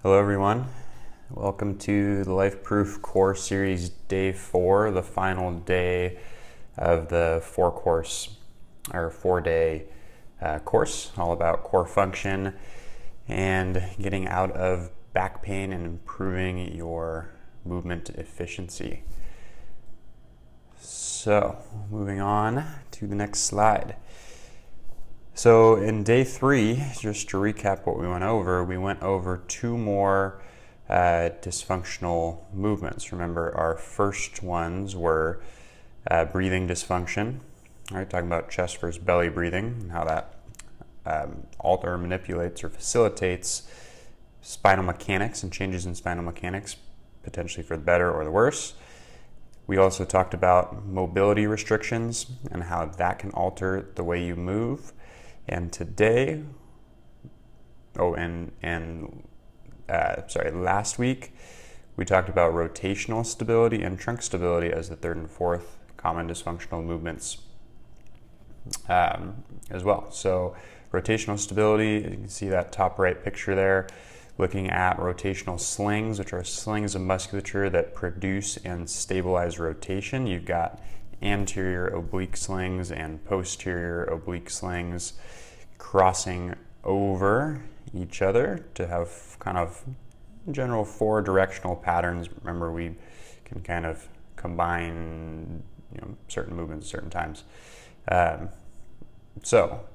Hello everyone, welcome to the Lifeproof Core Series Day 4, the final day of the 4-day course, all about core function and getting out of back pain and improving your movement efficiency. So, moving on to the next slide. So in day 3, just to recap what we went over 2 more dysfunctional movements. Remember, our first ones were breathing dysfunction, right? Talking about chest versus belly breathing and how that manipulates or facilitates spinal mechanics and changes in spinal mechanics, potentially for the better or the worse. We also talked about mobility restrictions and how that can alter the way you move. And today, last week, we talked about rotational stability and trunk stability as the 3rd and 4th common dysfunctional movements as well. So rotational stability, you can see that top right picture there, looking at rotational slings, which are slings of musculature that produce and stabilize rotation. You've got anterior oblique slings and posterior oblique slings crossing over each other to have kind of general 4 directional patterns. Remember, we can kind of combine certain movements at certain times. So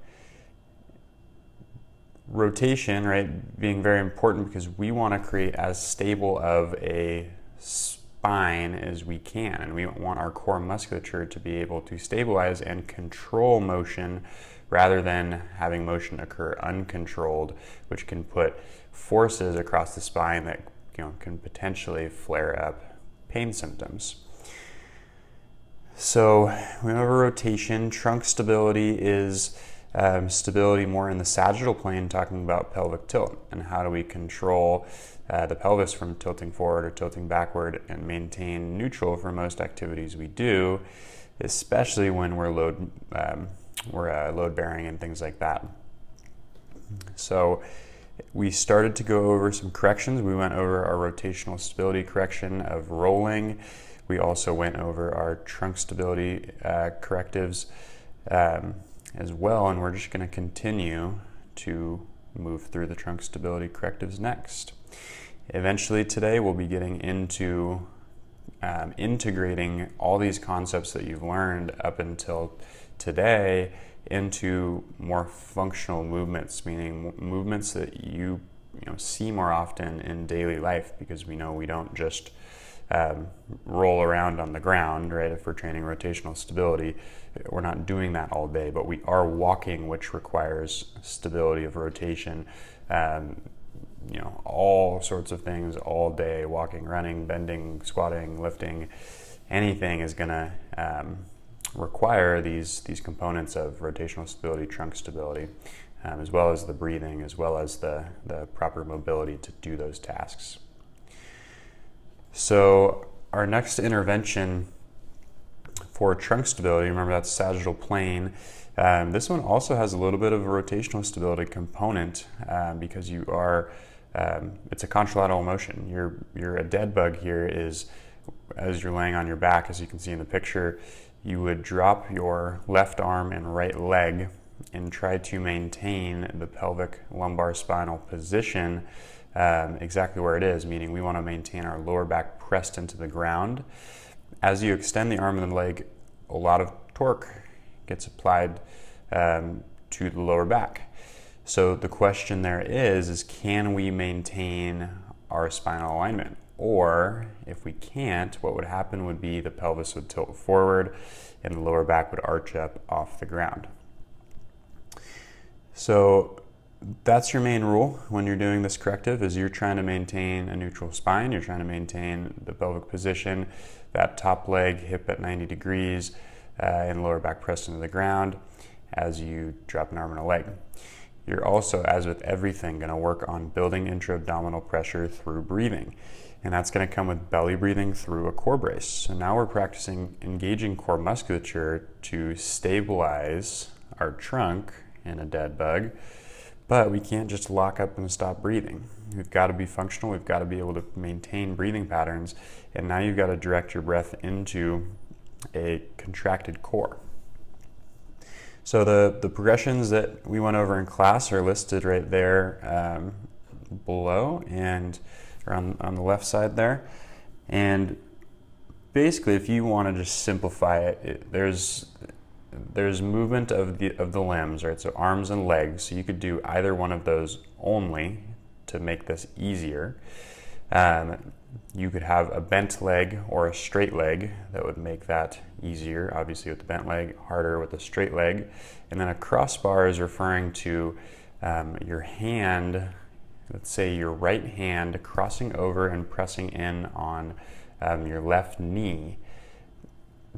rotation, right, being very important because we want to create as stable of a spine as we can, and we want our core musculature to be able to stabilize and control motion rather than having motion occur uncontrolled, which can put forces across the spine that can potentially flare up pain symptoms. So we have a rotation. Trunk stability is stability more in the sagittal plane, talking about pelvic tilt and how do we control the pelvis from tilting forward or tilting backward and maintain neutral for most activities we do, especially when we're load bearing and things like that. So we started to go over some corrections. We went over our rotational stability correction of rolling. We also went over our trunk stability correctives as well, and we're just going to continue to move through the trunk stability correctives next. Eventually today we'll be getting into integrating all these concepts that you've learned up until today into more functional movements, meaning movements that you see more often in daily life, because we know we don't just roll around on the ground, right? If we're training rotational stability, we're not doing that all day, but we are walking, which requires stability of rotation. All sorts of things all day, walking, running, bending, squatting, lifting, anything is gonna require these components of rotational stability, trunk stability, as well as the breathing, as well as the proper mobility to do those tasks. So our next intervention for trunk stability, remember that's sagittal plane. This one also has a little bit of a rotational stability component because you are, it's a contralateral motion. You're a dead bug here is, as you're laying on your back, as you can see in the picture, you would drop your left arm and right leg and try to maintain the pelvic lumbar spinal position exactly where it is, meaning we want to maintain our lower back pressed into the ground. As you extend the arm and the leg, a lot of torque gets applied to the lower back. So the question there is can we maintain our spinal alignment? Or if we can't, what would happen would be the pelvis would tilt forward and the lower back would arch up off the ground. So that's your main rule when you're doing this corrective, is you're trying to maintain a neutral spine, you're trying to maintain the pelvic position, that top leg, hip at 90 degrees, and lower back pressed into the ground as you drop an arm and a leg. You're also, as with everything, going to work on building intra-abdominal pressure through breathing. And that's going to come with belly breathing through a core brace. So now we're practicing engaging core musculature to stabilize our trunk in a dead bug, But we can't just lock up and stop breathing. We've got to be functional. We've got to be able to maintain breathing patterns. And now you've got to direct your breath into a contracted core. So the progressions that we went over in class are listed right there below and on the left side there. And basically, if you want to just simplify it, there's movement of the limbs, right? So arms and legs. So you could do either one of those only to make this easier. You could have a bent leg or a straight leg. That would make that easier, obviously with the bent leg, harder with the straight leg. And then a crossbar is referring to your hand, let's say your right hand, crossing over and pressing in on your left knee.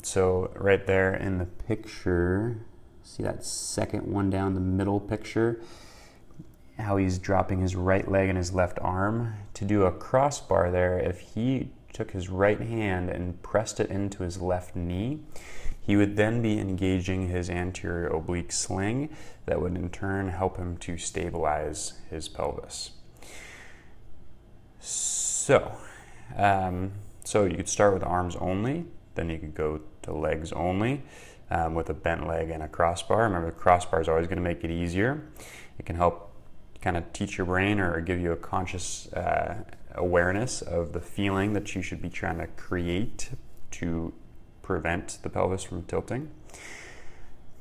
So right there in the picture, see that second one down the middle picture, how he's dropping his right leg and his left arm. To do a crossbar there, if he took his right hand and pressed it into his left knee, he would then be engaging his anterior oblique sling that would in turn help him to stabilize his pelvis. So you could start with arms only, then you could go to legs only with a bent leg and a crossbar. Remember, the crossbar is always going to make it easier. It can help kind of teach your brain or give you a conscious awareness of the feeling that you should be trying to create to prevent the pelvis from tilting.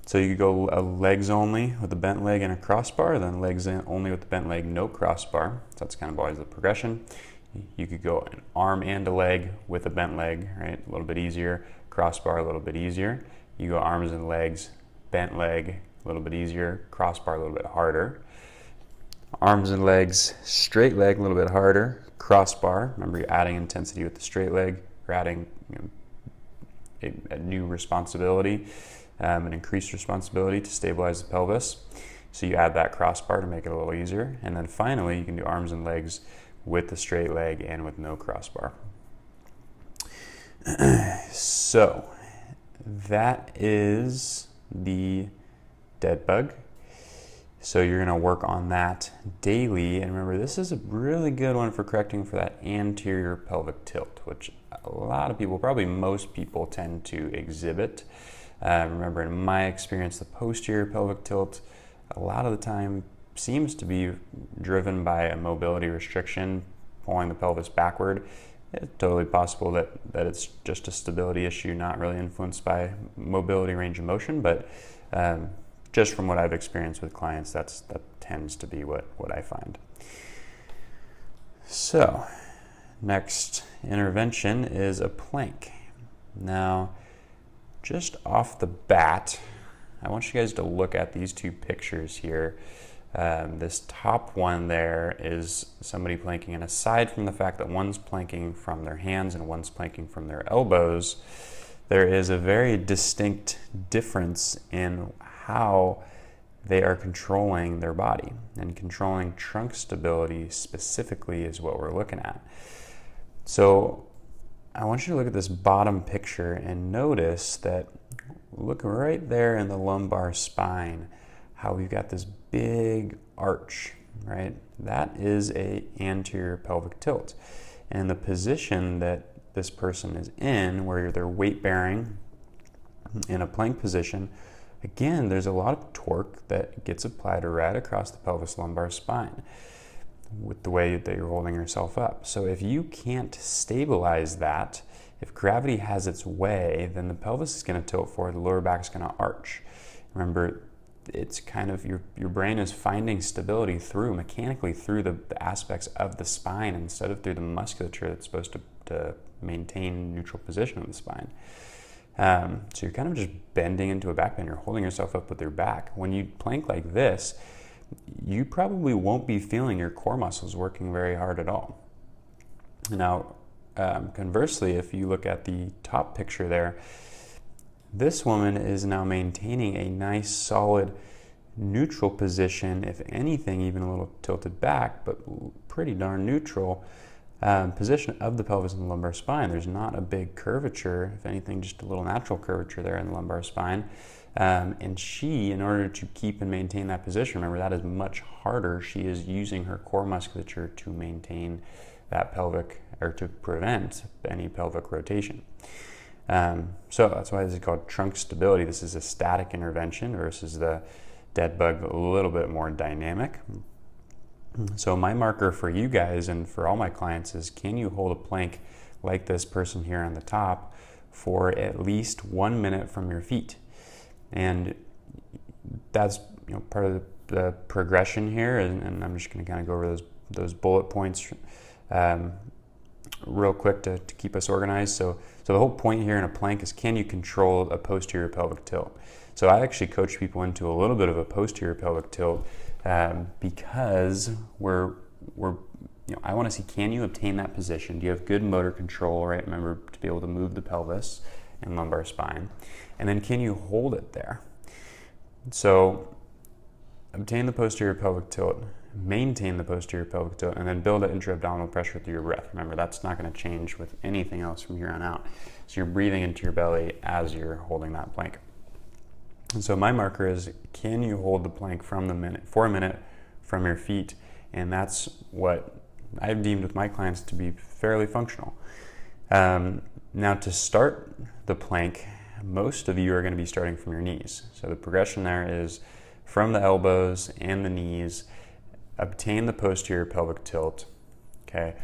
So you could go legs only with a bent leg and a crossbar, then legs only with the bent leg, no crossbar. So that's kind of always the progression. You could go an arm and a leg with a bent leg, right? A little bit easier. Crossbar, a little bit easier. You go arms and legs, bent leg, a little bit easier. Crossbar, a little bit harder. Arms and legs, straight leg, a little bit harder. Crossbar, remember you're adding intensity with the straight leg. You're adding a new responsibility, an increased responsibility to stabilize the pelvis. So you add that crossbar to make it a little easier. And then finally, you can do arms and legs with the straight leg and with no crossbar. So that is the dead bug. So you're going to work on that daily. And remember, this is a really good one for correcting for that anterior pelvic tilt, which a lot of people, probably most people, tend to exhibit. Remember, in my experience, the posterior pelvic tilt a lot of the time seems to be driven by a mobility restriction, pulling the pelvis backward. It's totally possible that it's just a stability issue, not really influenced by mobility, range of motion, but just from what I've experienced with clients, that tends to be what I find. So, next intervention is a plank. Now, just off the bat, I want you guys to look at these two pictures here. This top one there is somebody planking, and aside from the fact that one's planking from their hands and one's planking from their elbows, there is a very distinct difference in how they are controlling their body, and controlling trunk stability specifically is what we're looking at. So I want you to look at this bottom picture and notice that, look right there in the lumbar spine, how we've got this big arch, right? That is an anterior pelvic tilt. And the position that this person is in, where they're weight bearing in a plank position, again, there's a lot of torque that gets applied right across the pelvis lumbar spine with the way that you're holding yourself up. So if you can't stabilize that, if gravity has its way, then the pelvis is going to tilt forward, the lower back is going to arch. Remember, it's kind of your brain is finding stability mechanically through the aspects of the spine instead of through the musculature that's supposed to maintain neutral position of the spine. So you're kind of just bending into a back bend. You're holding yourself up with your back. When you plank like this, you probably won't be feeling your core muscles working very hard at all. Now, conversely, if you look at the top picture there, this woman is now maintaining a nice, solid, neutral position, if anything, even a little tilted back, but pretty darn neutral position of the pelvis and the lumbar spine. There's not a big curvature, if anything, just a little natural curvature there in the lumbar spine. And she, in order to keep and maintain that position, remember that is much harder. She is using her core musculature to maintain that pelvic, or to prevent any pelvic rotation. So that's why this is called trunk stability. This is a static intervention versus the dead bug, a little bit more dynamic. So my marker for you guys and for all my clients is, can you hold a plank like this person here on the top for at least 1 minute from your feet? And that's part of the progression here, and I'm just going to kind of go over those bullet points real quick to keep us organized. So the whole point here in a plank is, can you control a posterior pelvic tilt? So I actually coach people into a little bit of a posterior pelvic tilt because I want to see, can you obtain that position? Do you have good motor control, right? Remember, to be able to move the pelvis and lumbar spine. And then can you hold it there? So obtain the posterior pelvic tilt, maintain the posterior pelvic tilt, and then build an intra-abdominal pressure through your breath. Remember, that's not going to change with anything else from here on out. So you're breathing into your belly as you're holding that plank. And so my marker is, can you hold the plank for a minute from your feet? And that's what I've deemed with my clients to be fairly functional. Now, to start the plank, most of you are going to be starting from your knees. So the progression there is from the elbows and the knees, obtain the posterior pelvic tilt, okay?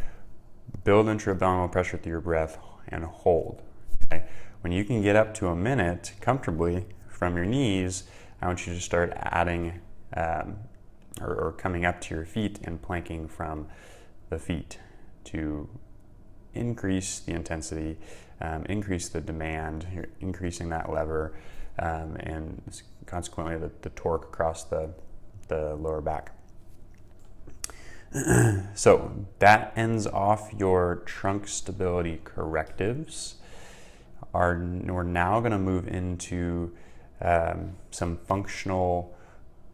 Build intra-abdominal pressure through your breath and hold, okay? When you can get up to a minute comfortably from your knees, I want you to start adding or coming up to your feet and planking from the feet to increase the intensity, increase the demand. You're increasing that lever, and consequently the torque across the lower back. So that ends off your trunk stability correctives. We're now going to move into some functional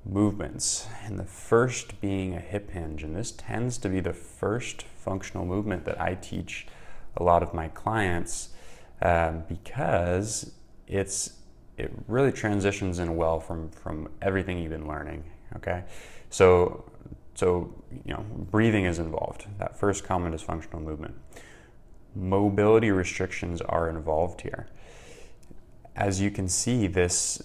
movements, and the first being a hip hinge. And this tends to be the first functional movement that I teach a lot of my clients because it really transitions in well from everything you've been learning. Okay, so breathing is involved. That first comment is functional movement. Mobility restrictions are involved here. As you can see, this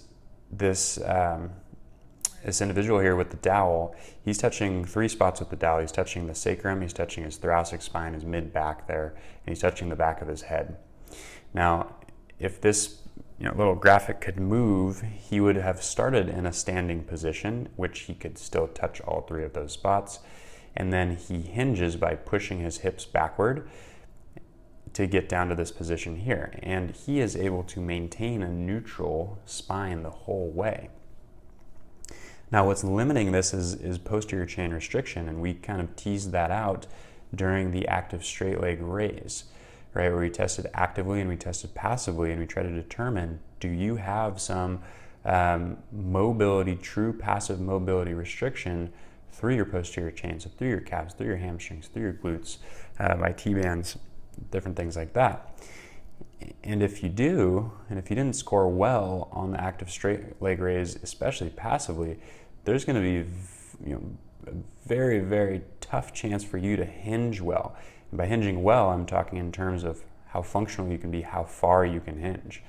individual here with the dowel, he's touching 3 spots with the dowel. He's touching the sacrum, he's touching his thoracic spine, his mid-back there, and he's touching the back of his head. Now, if this little graphic could move, he would have started in a standing position, which he could still touch all 3 of those spots, and then he hinges by pushing his hips backward to get down to this position here, and he is able to maintain a neutral spine the whole way. Now, what's limiting this is posterior chain restriction, and we kind of teased that out during the active straight leg raise, right, where we tested actively and we tested passively, and we try to determine, do you have some mobility, true passive mobility restriction through your posterior chain, so through your calves, through your hamstrings, through your glutes, by T-bands, different things like that. And if you do, and if you didn't score well on the active straight leg raise, especially passively, there's going to be a very, very tough chance for you to hinge well. And by hinging well, I'm talking in terms of how functional you can be, how far you can hinge.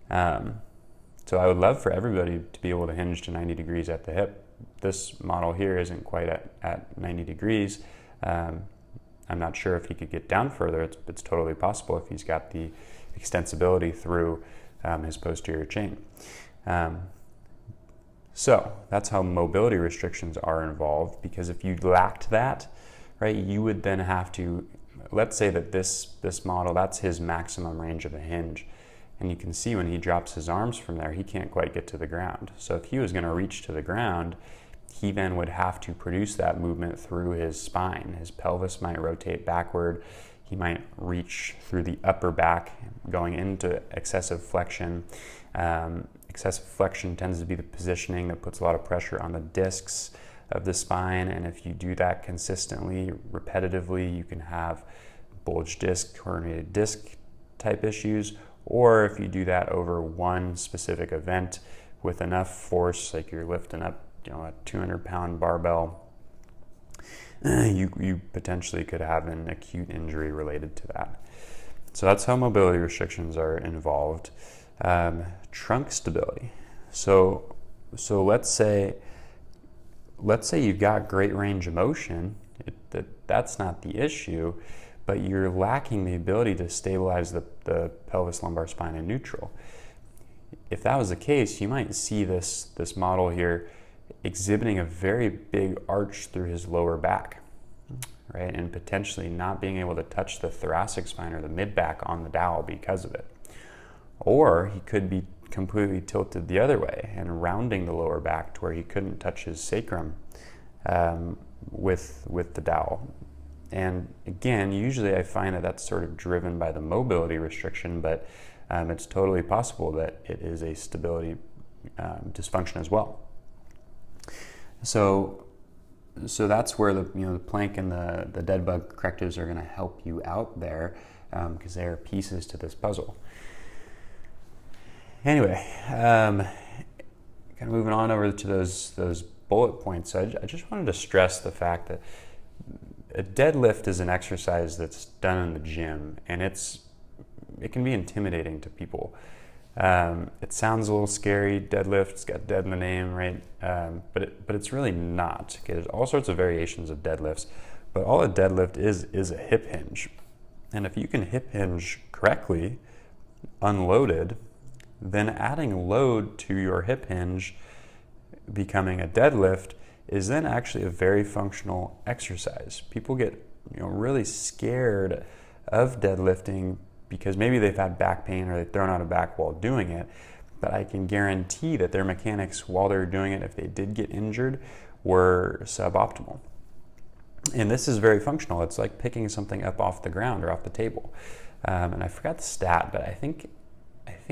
So I would love for everybody to be able to hinge to 90 degrees at the hip. This model here isn't quite at 90 degrees. I'm not sure if he could get down further. It's totally possible if he's got the extensibility through his posterior chain. So that's how mobility restrictions are involved, because if you lacked that, right, you would then have to, let's say that this model, that's his maximum range of a hinge. And you can see when he drops his arms from there, he can't quite get to the ground. So if he was going to reach to the ground, he then would have to produce that movement through his spine. His pelvis might rotate backward. He might reach through the upper back, going into excessive flexion. Excessive flexion tends to be the positioning that puts a lot of pressure on the discs of the spine, and if you do that consistently, repetitively, you can have bulged disc, herniated disc type issues, or if you do that over one specific event, with enough force, like you're lifting up, a 200-pound barbell, you potentially could have an acute injury related to that. So that's how mobility restrictions are involved. Trunk stability. So let's say you've got great range of motion. That's not the issue, but you're lacking the ability to stabilize the pelvis, lumbar spine in neutral. If that was the case, you might see this model here exhibiting a very big arch through his lower back, right? And potentially not being able to touch the thoracic spine or the mid-back on the dowel because of it. Or he could be completely tilted the other way and rounding the lower back to where he couldn't touch his sacrum with the dowel. And again, usually I find that that's sort of driven by the mobility restriction, but it's totally possible that it is a stability dysfunction as well. So that's where the plank and the dead bug correctives are going to help you out there, because they are pieces to this puzzle. Anyway, kind of moving on over to those bullet points. So I just wanted to stress the fact that a deadlift is an exercise that's done in the gym, and it can be intimidating to people. It sounds a little scary, deadlift, it's got dead in the name, right? But it's really not. Okay, there's all sorts of variations of deadlifts, but all a deadlift is a hip hinge. And if you can hip hinge correctly, unloaded, then adding load to your hip hinge, becoming a deadlift, is then actually a very functional exercise. People get really scared of deadlifting because maybe they've had back pain or they've thrown out a back while doing it, but I can guarantee that their mechanics while they're doing it, if they did get injured, were suboptimal. And this is very functional. It's like picking something up off the ground or off the table. And I forgot the stat, but I think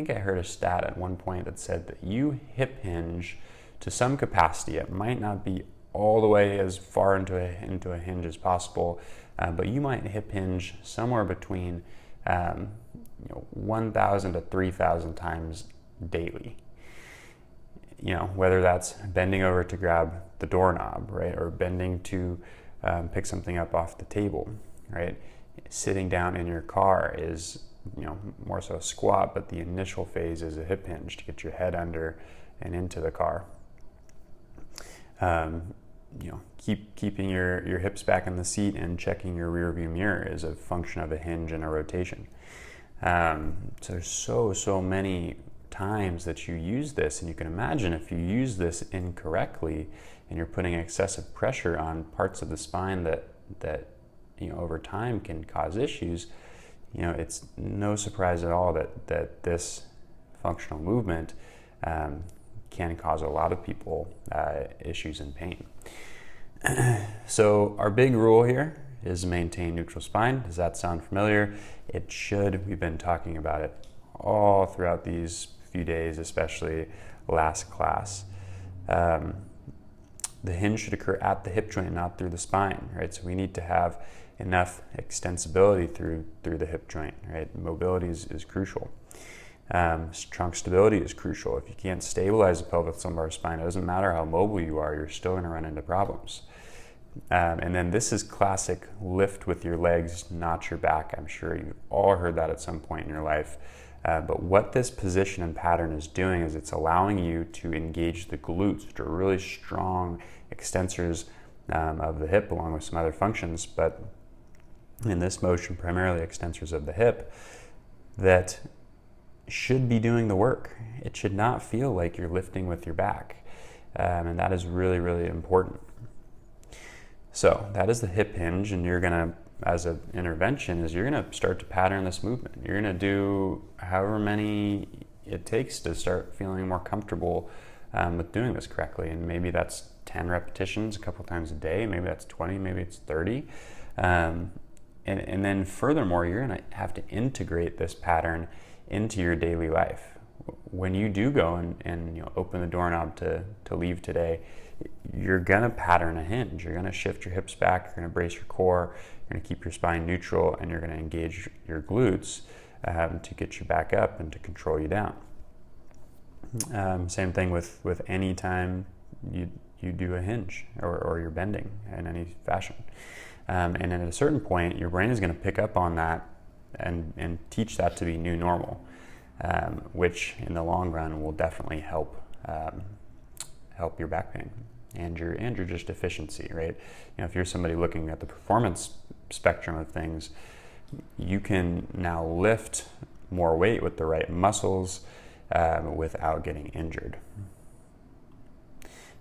I heard a stat at one point that said that you hip hinge to some capacity. It might not be all the way as far into a hinge as possible, but you might hip hinge somewhere between 1,000 to 3,000 times daily. Whether that's bending over to grab the doorknob, right, or bending to pick something up off the table, right? Sitting down in your car is more so a squat, but the initial phase is a hip hinge to get your head under and into the car. Keeping your hips back in the seat and checking your rear view mirror is a function of a hinge and a rotation. So there's so many times that you use this, and you can imagine if you use this incorrectly and you're putting excessive pressure on parts of the spine that over time can cause issues. It's no surprise at all that this functional movement can cause a lot of people issues and pain. So our big rule here is maintain neutral spine. Does that sound familiar? It should. We've been talking about it all throughout these few days, especially last class. The hinge should occur at the hip joint, not through the spine, right? So we need to have enough extensibility through the hip joint, right? Mobility is crucial. Trunk stability is crucial. If you can't stabilize the pelvic lumbar spine, it doesn't matter how mobile you are, you're still going to run into problems. And then this is classic lift with your legs, not your back. I'm sure you've all heard that at some point in your life. But what this position and pattern is doing is it's allowing you to engage the glutes, which are really strong extensors of the hip, along with some other functions. But in this motion, primarily extensors of the hip, that should be doing the work. It should not feel like you're lifting with your back. And that is really, really important. So that is the hip hinge, and you're gonna, as an intervention, is you're gonna start to pattern this movement. You're gonna do however many it takes to start feeling more comfortable with doing this correctly. And maybe that's 10 repetitions a couple times a day, maybe that's 20, maybe it's 30. And then furthermore, you're gonna have to integrate this pattern into your daily life. When you do go and open the doorknob to leave today, you're gonna pattern a hinge. You're gonna shift your hips back, you're gonna brace your core, you're gonna keep your spine neutral, and you're gonna engage your glutes to get you back up and to control you down. Same thing with any time you do a hinge or you're bending in any fashion. And at a certain point, your brain is going to pick up on that and teach that to be new normal, which in the long run will definitely help your back pain and your just efficiency, right? If you're somebody looking at the performance spectrum of things, you can now lift more weight with the right muscles without getting injured.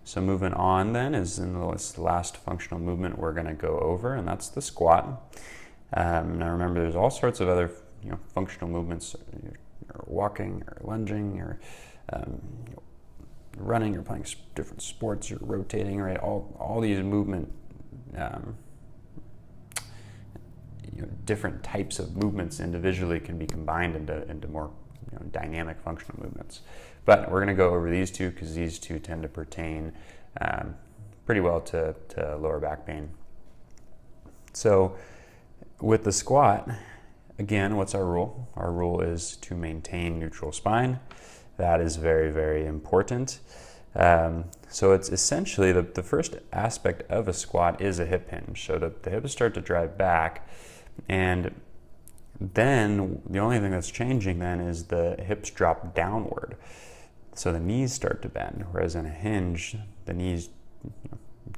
So moving on then is in the last functional movement we're going to go over, and that's the squat. Now remember, there's all sorts of other functional movements, or walking, or lunging, or running, or playing different sports, or rotating, right? All these movement, different types of movements individually can be combined into more dynamic functional movements. But we're going to go over these two because these two tend to pertain pretty well to lower back pain. So with the squat, again, what's our rule? Our rule is to maintain neutral spine. That is very, very important. So it's essentially the first aspect of a squat is a hip hinge. So the hips start to drive back, and then the only thing that's changing then is the hips drop downward. So the knees start to bend, whereas in a hinge, the knees,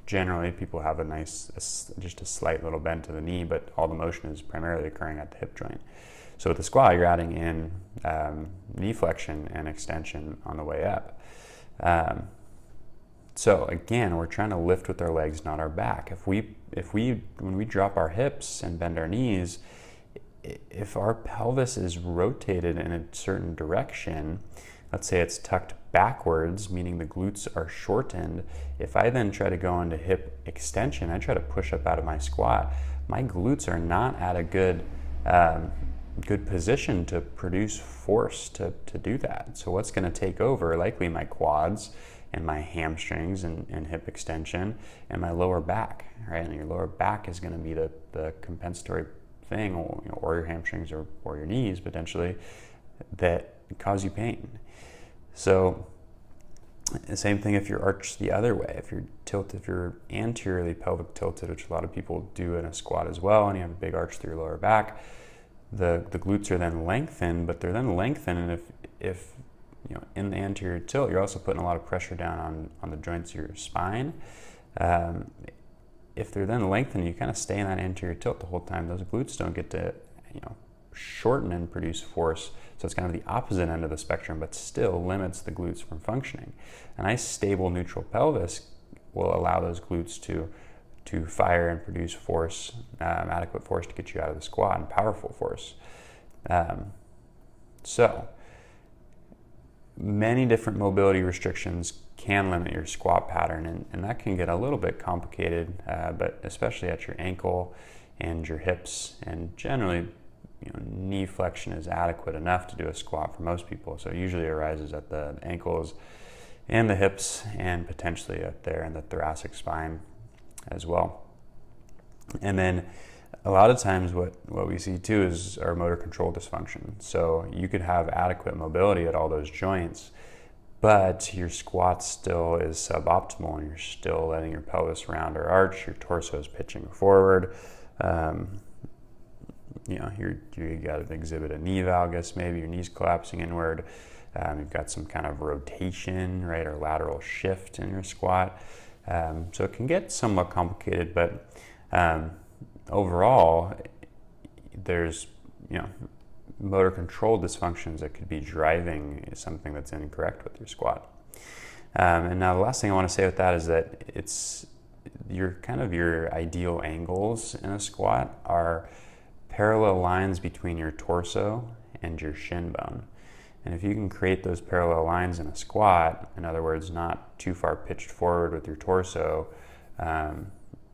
generally people have just a slight little bend to the knee, but all the motion is primarily occurring at the hip joint. So with the squat, you're adding in knee flexion and extension on the way up. So again, we're trying to lift with our legs, not our back. When we drop our hips and bend our knees, if our pelvis is rotated in a certain direction, let's say it's tucked backwards, meaning the glutes are shortened. If I then try to go into hip extension, I try to push up out of my squat, my glutes are not at a good position to produce force to do that. So what's going to take over? Likely my quads and my hamstrings and hip extension and my lower back, right? And your lower back is going to be the compensatory thing, or your hamstrings or your knees potentially, that cause you pain. So the same thing if you're arched the other way, if you're anteriorly pelvic tilted, which a lot of people do in a squat as well, and you have a big arch through your lower back, the glutes are then lengthened, but they're then lengthened, and if in the anterior tilt, you're also putting a lot of pressure down on the joints of your spine. If they're then lengthened, you kind of stay in that anterior tilt the whole time. Those glutes don't get to shorten and produce force. So it's kind of the opposite end of the spectrum, but still limits the glutes from functioning. A nice stable neutral pelvis will allow those glutes to fire and produce force, adequate force to get you out of the squat, and powerful force. So many different mobility restrictions can limit your squat pattern, and that can get a little bit complicated, but especially at your ankle and your hips, and generally knee flexion is adequate enough to do a squat for most people. So it usually arises at the ankles and the hips, and potentially up there in the thoracic spine as well. And then a lot of times what we see too is our motor control dysfunction. So you could have adequate mobility at all those joints, but your squat still is suboptimal, and you're still letting your pelvis round or arch, your torso is pitching forward. You got to exhibit a knee valgus, maybe your knee's collapsing inward. You've got some kind of rotation, right, or lateral shift in your squat. So it can get somewhat complicated, but overall, there's motor control dysfunctions that could be driving something that's incorrect with your squat. And now the last thing I want to say with that is that your ideal angles in a squat are parallel lines between your torso and your shin bone. And if you can create those parallel lines in a squat, in other words, not too far pitched forward with your torso, and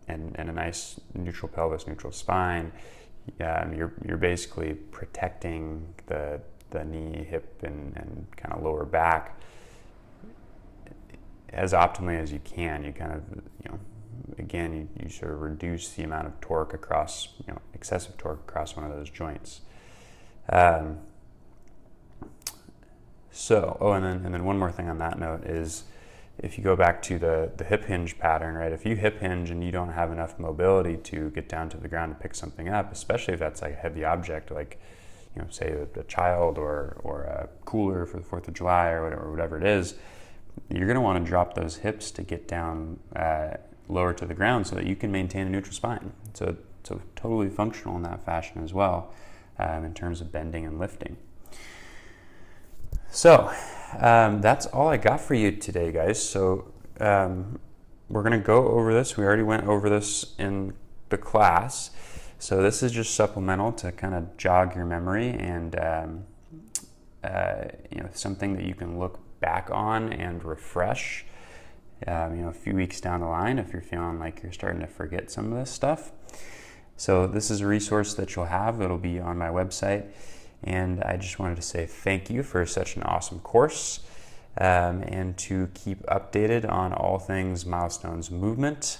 a nice neutral pelvis, neutral spine, you're basically protecting the knee, hip, and kind of lower back as optimally as you can. You kind of, again, you sort of reduce the amount of torque across, excessive torque across one of those joints. So, and then one more thing on that note is, if you go back to the hip hinge pattern, right? If you hip hinge and you don't have enough mobility to get down to the ground and pick something up, especially if that's like a heavy object, like, you know, say a child or a cooler for the 4th of July or whatever it is, you're going to want to drop those hips to get down lower to the ground so that you can maintain a neutral spine. So totally functional in that fashion as well, in terms of bending and lifting. So that's all I got for you today, guys. So we're going to go over this. We already went over this in the class. So this is just supplemental to kind of jog your memory and you know, something that you can look back on and refresh, you know, a few weeks down the line if you're feeling like you're starting to forget some of this stuff. So this is a resource that you'll have. It'll be on my website. And I just wanted to say thank you for such an awesome course, and to keep updated on all things Milestones Movement.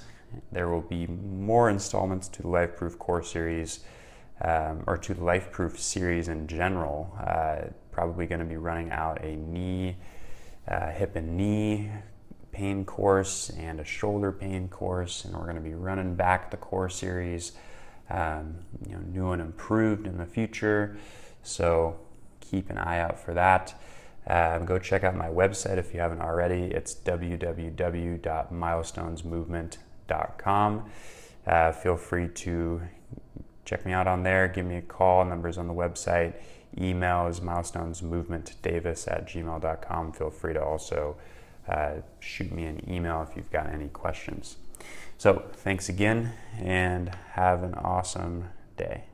There will be more installments to the Lifeproof course series, or to the Lifeproof series in general. Probably going to be running out a knee, hip and knee pain course and a shoulder pain course, and we're going to be running back the core series, you know, new and improved in the future. So keep an eye out for that. Go check out my website if you haven't already. It's www.milestonesmovement.com. Feel free to check me out on there. Give me a call. Numbers on the website. Email is milestonesmovementdavis@gmail.com. Feel free to also shoot me an email if you've got any questions. So thanks again, and have an awesome day.